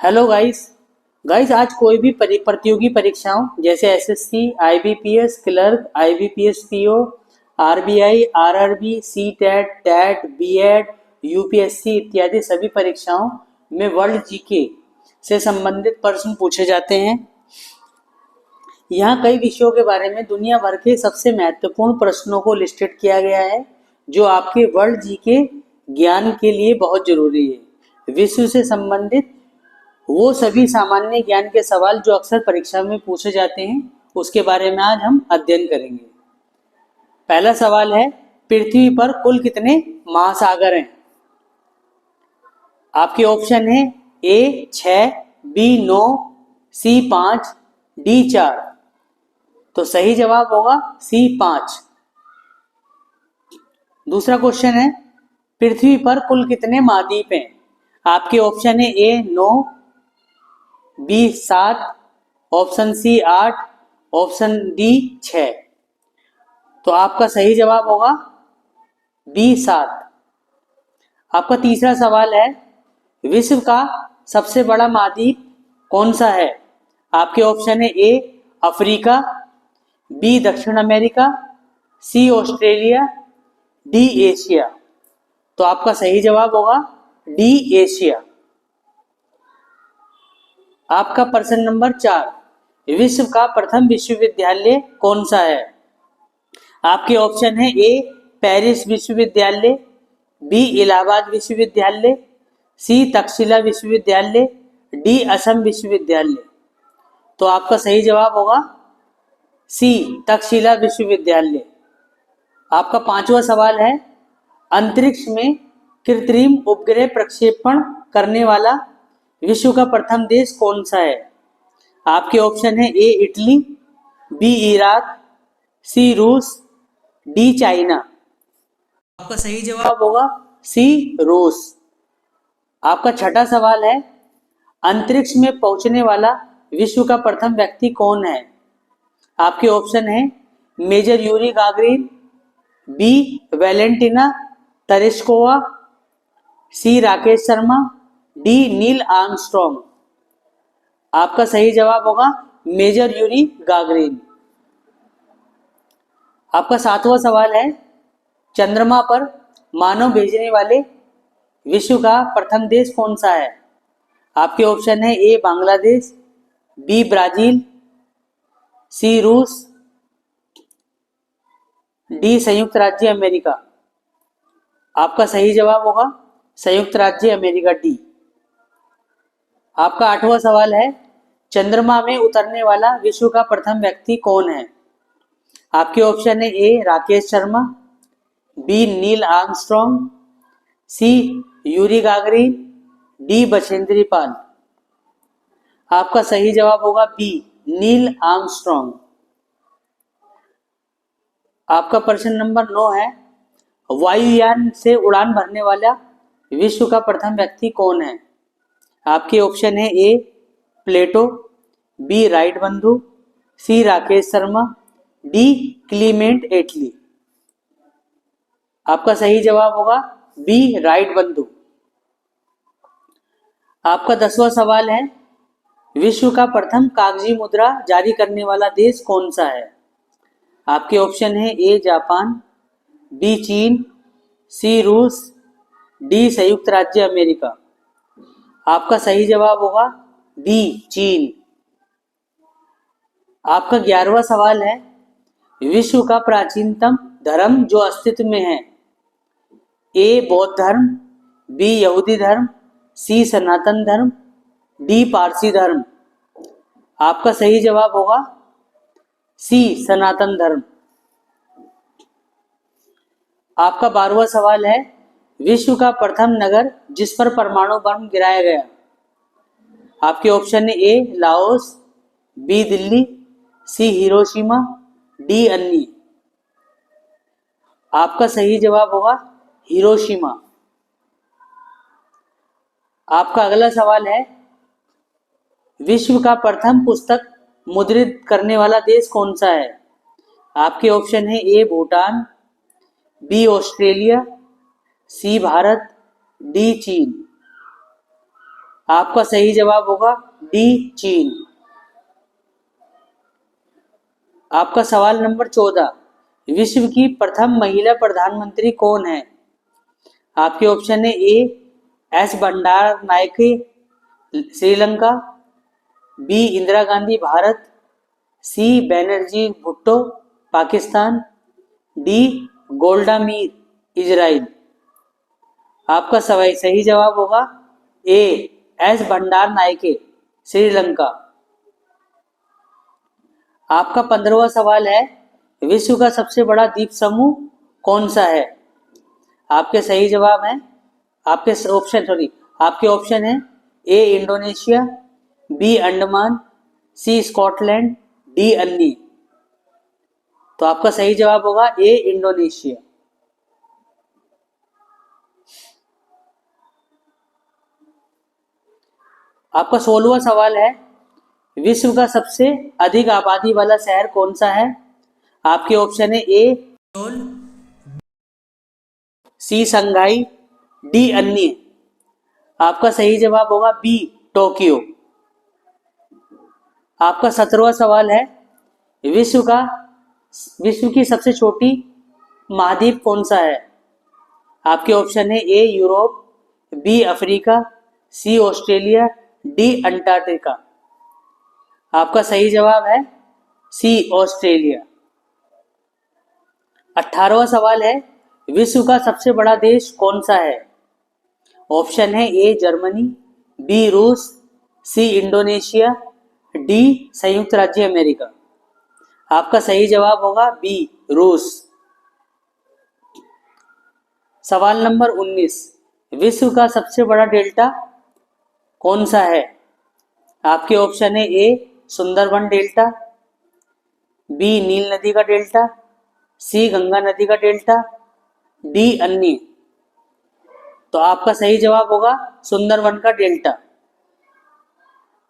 Hello guys. आज कोई भी प्रतियोगी परीक्षाओं जैसे SSC, IBPS clerk, IBPS PO, RBI, RRB, CTET, TET, BEd, UPSC इत्यादि सभी परीक्षाओं में वर्ल्ड जीके से संबंधित प्रश्न पूछे जाते हैं। यहाँ कई विषयों के बारे में दुनिया भर के सबसे महत्वपूर्ण प्रश्नों को लिस्टेड किया गया है जो आपके वर्ल्ड जीके ज्ञान के लिए बहुत जरूरी है। विश्व से संबंधित वो सभी सामान्य ज्ञान के सवाल जो अक्सर परीक्षा में पूछे जाते हैं उसके बारे में आज हम अध्ययन करेंगे। पहला सवाल है, पृथ्वी पर कुल कितने महासागर हैं? आपके ऑप्शन है ए 6, बी 9, सी 5, डी 4। तो सही जवाब होगा सी 5। दूसरा क्वेश्चन है, पृथ्वी पर कुल कितने महाद्वीप हैं? आपके ऑप्शन है A 9, B 7, option C 8, option D 6। तो आपका सही जवाब होगा बी 7। आपका तीसरा सवाल है, विश्व का सबसे बड़ा महाद्वीप कौन सा है? आपके ऑप्शन है ए अफ्रीका, बी दक्षिण अमेरिका, सी ऑस्ट्रेलिया, डी एशिया। तो आपका सही जवाब होगा डी एशिया। आपका प्रश्न नंबर 4, विश्व का प्रथम विश्वविद्यालय कौन सा है? आपके ऑप्शन है ए पेरिस विश्वविद्यालय, बी इलाहाबाद विश्वविद्यालय, सी तक्षशिला विश्वविद्यालय, डी असम विश्वविद्यालय। तो आपका सही जवाब होगा सी तक्षशिला विश्वविद्यालय। आपका पांचवा सवाल है, अंतरिक्ष में कृत्रिम उपग्रह प्रक्षेपण करने वाला विश्व का प्रथम देश कौन सा है? आपके ऑप्शन है ए इटली, बी इराक, सी रूस, डी चाइना। आपका सही जवाब होगा सी रूस। आपका छठा सवाल है, अंतरिक्ष में पहुंचने वाला विश्व का प्रथम व्यक्ति कौन है? आपके ऑप्शन है major Yuri Gagarin, B Valentina Tereshkova, C Rakesh Sharma, D Neil Armstrong. आपका सही जवाब होगा मेजर यूरी गागरिन। आपका सातवां सवाल है, चंद्रमा पर मानव भेजने वाले विश्व का प्रथम देश कौन सा है? आपके ऑप्शन है ए बांग्लादेश, बी ब्राजील, सी रूस, डी संयुक्त राज्य अमेरिका। आपका सही जवाब होगा संयुक्त राज्य अमेरिका, डी। आपका आठवां सवाल है, चंद्रमा में उतरने वाला विश्व का प्रथम व्यक्ति कौन है? आपके ऑप्शन है A Rakesh Sharma, B Neil Armstrong, C Yuri Gagarin, D Bachendri Pal. आपका सही जवाब होगा बी नील आर्मस्ट्रॉन्ग। आपका प्रश्न नंबर 9 है, वायुयान से उड़ान भरने वाला विश्व का प्रथम व्यक्ति कौन है? आपके ऑप्शन है ए प्लेटो, बी राइट बंधु, सी राकेश शर्मा, डी क्लीमेंट एटली। आपका सही जवाब होगा बी राइट बंधु। आपका 10वां सवाल है, विश्व का प्रथम कागजी मुद्रा जारी करने वाला देश कौन सा है? आपके ऑप्शन है ए जापान, बी चीन, सी रूस, डी संयुक्त राज्य अमेरिका। आपका सही जवाब होगा बी चीन। आपका 11वां सवाल है, विश्व का प्राचीनतम धर्म जो अस्तित्व में है? ए बौद्ध धर्म, बी यहूदी धर्म, सी सनातन धर्म, डी पारसी धर्म। आपका सही जवाब होगा सी सनातन धर्म। आपका 12वां सवाल है, विश्व का प्रथम नगर जिस पर परमाणु बम गिराया गया? आपके ऑप्शन है ए लाओस, बी दिल्ली, सी हिरोशिमा, डी अन्नी। आपका सही जवाब होगा हिरोशिमा। आपका अगला सवाल है, विश्व का प्रथम पुस्तक मुद्रित करने वाला देश कौन सा है? आपके ऑप्शन है ए भूटान, बी ऑस्ट्रेलिया, सी भारत, डी चीन। आपका सही जवाब होगा डी चीन। आपका सवाल नंबर 14, विश्व की प्रथम महिला प्रधानमंत्री कौन है? आपके ऑप्शन है ए एस भंडार नायके श्रीलंका, बी इंदिरा गांधी भारत, सी बैनर्जी भुट्टो पाकिस्तान, डी गोल्डा मीर इजराइल। आपका सही जवाब होगा ए एस भंडार नायके श्रीलंका। आपका 15वां सवाल है, विश्व का सबसे बड़ा द्वीप समूह कौन सा है? आपके सही जवाब है, आपके ऑप्शन है ए इंडोनेशिया, बी अंडमान, सी स्कॉटलैंड, डी अन्य। तो आपका सही जवाब होगा ए इंडोनेशिया। आपका 16वां सवाल है, विश्व का सबसे अधिक आबादी वाला शहर कौन सा है? आपके ऑप्शन है ए सोल, सी संघाई, डी अन्य। आपका सही जवाब होगा बी टोक्यो। आपका 17वां सवाल है, विश्व की सबसे छोटी महाद्वीप कौन सा है? आपके ऑप्शन है ए यूरोप, बी अफ्रीका, सी ऑस्ट्रेलिया, डी अंटार्कटिका। आपका सही जवाब है सी ऑस्ट्रेलिया। 18वां सवाल है, विश्व का सबसे बड़ा देश कौन सा है? ऑप्शन है ए जर्मनी, बी रूस, सी इंडोनेशिया, डी संयुक्त राज्य अमेरिका। आपका सही जवाब होगा बी रूस। सवाल नंबर 19, विश्व का सबसे बड़ा डेल्टा कौन सा है? आपके ऑप्शन है ए सुंदरबन डेल्टा, बी नील नदी का डेल्टा, सी गंगा नदी का डेल्टा, डी अन्य। तो आपका सही जवाब होगा सुंदरबन का डेल्टा।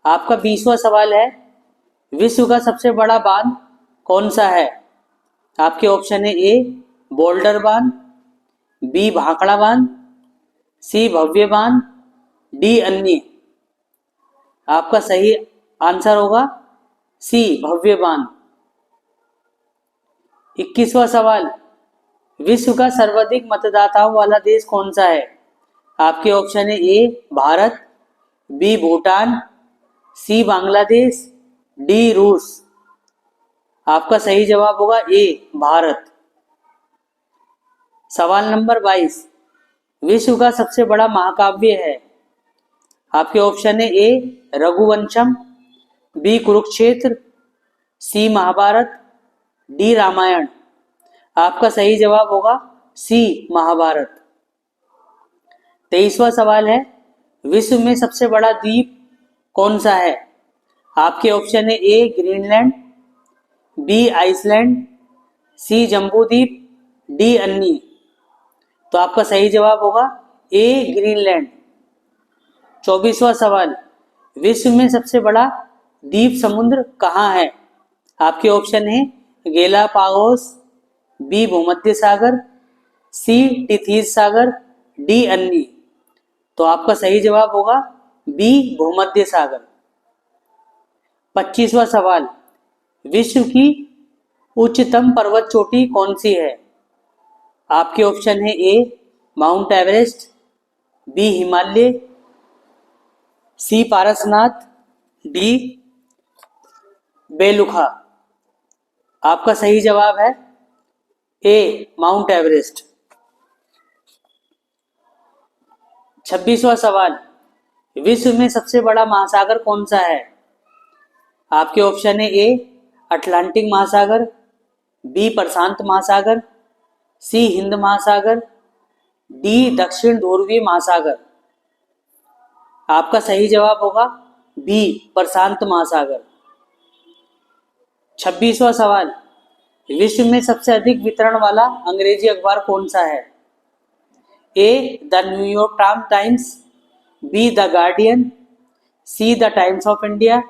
आपका 20वां सवाल है, विश्व का सबसे बड़ा बांध कौन सा है? आपके ऑप्शन है ए बोल्डर बांध, बी भाखड़ा बांध, सी भव्य बांध, डी अन्य। आपका सही आंसर होगा सी भव्य बांध। 21वां सवाल, विश्व का सर्वाधिक मतदाताओं वाला देश कौन सा है? आपके ऑप्शन है ए भारत, बी भूटान, सी बांग्लादेश, डी रूस। आपका सही जवाब होगा ए भारत। सवाल नंबर 22, विश्व का सबसे बड़ा महाकाव्य है? आपके ऑप्शन है ए रघुवंशम, बी कुरुक्षेत्र, सी महाभारत, डी रामायण। आपका सही जवाब होगा सी महाभारत। 23वां सवाल है, विश्व में सबसे बड़ा द्वीप कौन सा है? आपके ऑप्शन है ए ग्रीनलैंड, बी आइसलैंड, सी जम्बूद्वीप, डी अन्य। तो आपका सही जवाब होगा ए ग्रीनलैंड। 24वां सवाल, विश्व में सबसे बड़ा द्वीप समुद्र कहाँ है? आपके ऑप्शन है गेलापागोस, बी भूमध्य सागर, सी टिथीस सागर, डी अन्य। तो आपका सही जवाब होगा बी भूमध्य सागर। 25वां सवाल, विश्व की उच्चतम पर्वत चोटी कौन सी है? आपके ऑप्शन है ए माउंट एवरेस्ट, बी हिमालय, सी पारसनाथ, डी बेलुखा। आपका सही जवाब है ए माउंट एवरेस्ट। 26वां सवाल, विश्व में सबसे बड़ा महासागर कौन सा है? आपके ऑप्शन है ए अटलांटिक महासागर, बी प्रशांत महासागर, सी हिंद महासागर, डी दक्षिण ध्रुवीय महासागर। आपका सही जवाब होगा बी प्रशांत महासागर। 26वां सवाल, विश्व में सबसे अधिक वितरण वाला अंग्रेजी अखबार कौन सा है? A the new york Times, B the Guardian, C the Times of India,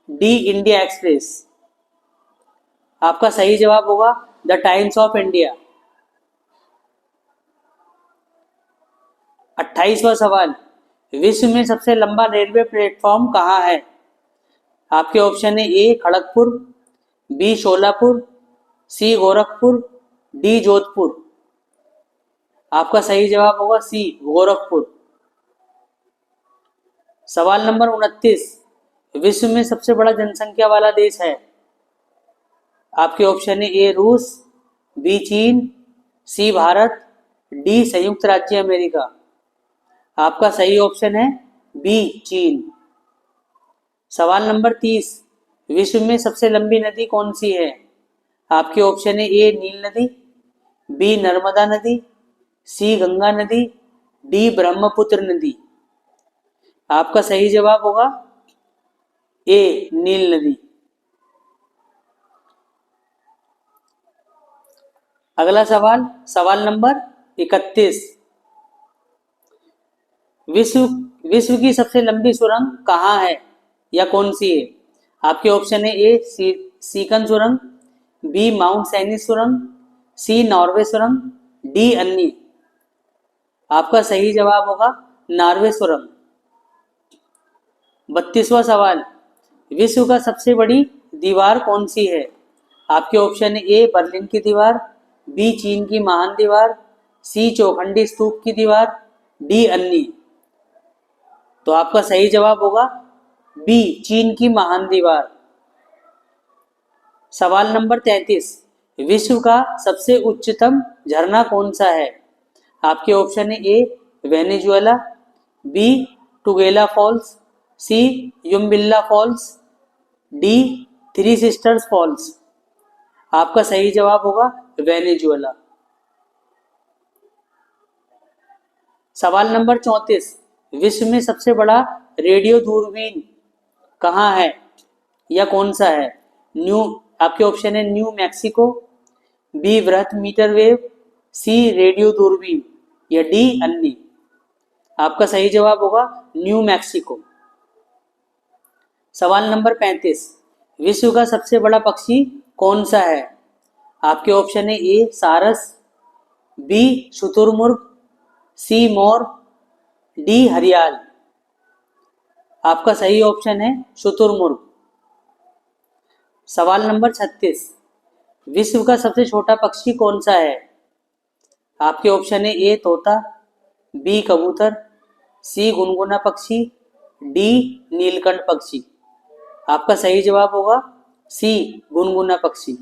D India Express. आपका सही जवाब होगा द टाइम्स ऑफ इंडिया। 28वां सवाल, विश्व में सबसे लंबा रेलवे प्लेटफॉर्म कहाँ है? आपके ऑप्शन है ए खड़गपुर, बी शोलापुर, सी गोरखपुर, डी जोधपुर। आपका सही जवाब होगा सी गोरखपुर। सवाल नंबर 29, विश्व में सबसे बड़ा जनसंख्या वाला देश है? आपके ऑप्शन है ए रूस, बी चीन, सी भारत, डी संयुक्त राज्य अमेरिका। आपका सही ऑप्शन है बी चीन। सवाल नंबर 30, विश्व में सबसे लंबी नदी कौन सी है? आपके ऑप्शन है ए नील नदी, बी नर्मदा नदी, सी गंगा नदी, डी ब्रह्मपुत्र नदी। आपका सही जवाब होगा ए नील नदी। अगला सवाल, सवाल नंबर 31, विश्व की सबसे लंबी सुरंग कहाँ है या कौन सी है? आपके ऑप्शन है ए सीकन सुरंग, बी माउंट सैनिस सुरंग, सी नॉर्वे सुरंग, डी अन्नी। आपका सही जवाब होगा नॉर्वे सुरंग। 32वां सवाल, विश्व का सबसे बड़ी दीवार कौन सी है? आपके ऑप्शन है ए बर्लिन की दीवार, बी चीन की महान दीवार, सी चौखंडी स्तूप की दीवार, डी अन्नी। तो आपका सही जवाब होगा बी चीन की महान दीवार। सवाल नंबर 33, विश्व का सबसे उच्चतम झरना कौन सा है? आपके ऑप्शन है A Venezuela, B Tugela Falls, C Yumbilla Falls, D Three Sisters Falls. आपका सही जवाब होगा वेनेजुएला। सवाल नंबर 34, विश्व में सबसे बड़ा रेडियो दूरबीन कहाँ है या कौन सा है? आपके ऑप्शन है न्यू मैक्सिको, बी वृहत मीटर वेव, सी रेडियो दूरबीन या डी अन्नी। आपका सही जवाब होगा न्यू मैक्सिको। सवाल नंबर 35, विश्व का सबसे बड़ा पक्षी कौन सा है? आपके ऑप्शन है ए सारस, बी शुतुरमुर्ग, सी मोर, डी हरियाल। आपका सही ऑप्शन है शुतुरमुर्ग। सवाल नंबर 36, विश्व का सबसे छोटा पक्षी कौन सा है? आपके ऑप्शन है ए तोता, बी कबूतर, सी गुनगुना पक्षी, डी नीलकंठ पक्षी। आपका सही जवाब होगा सी गुनगुना पक्षी।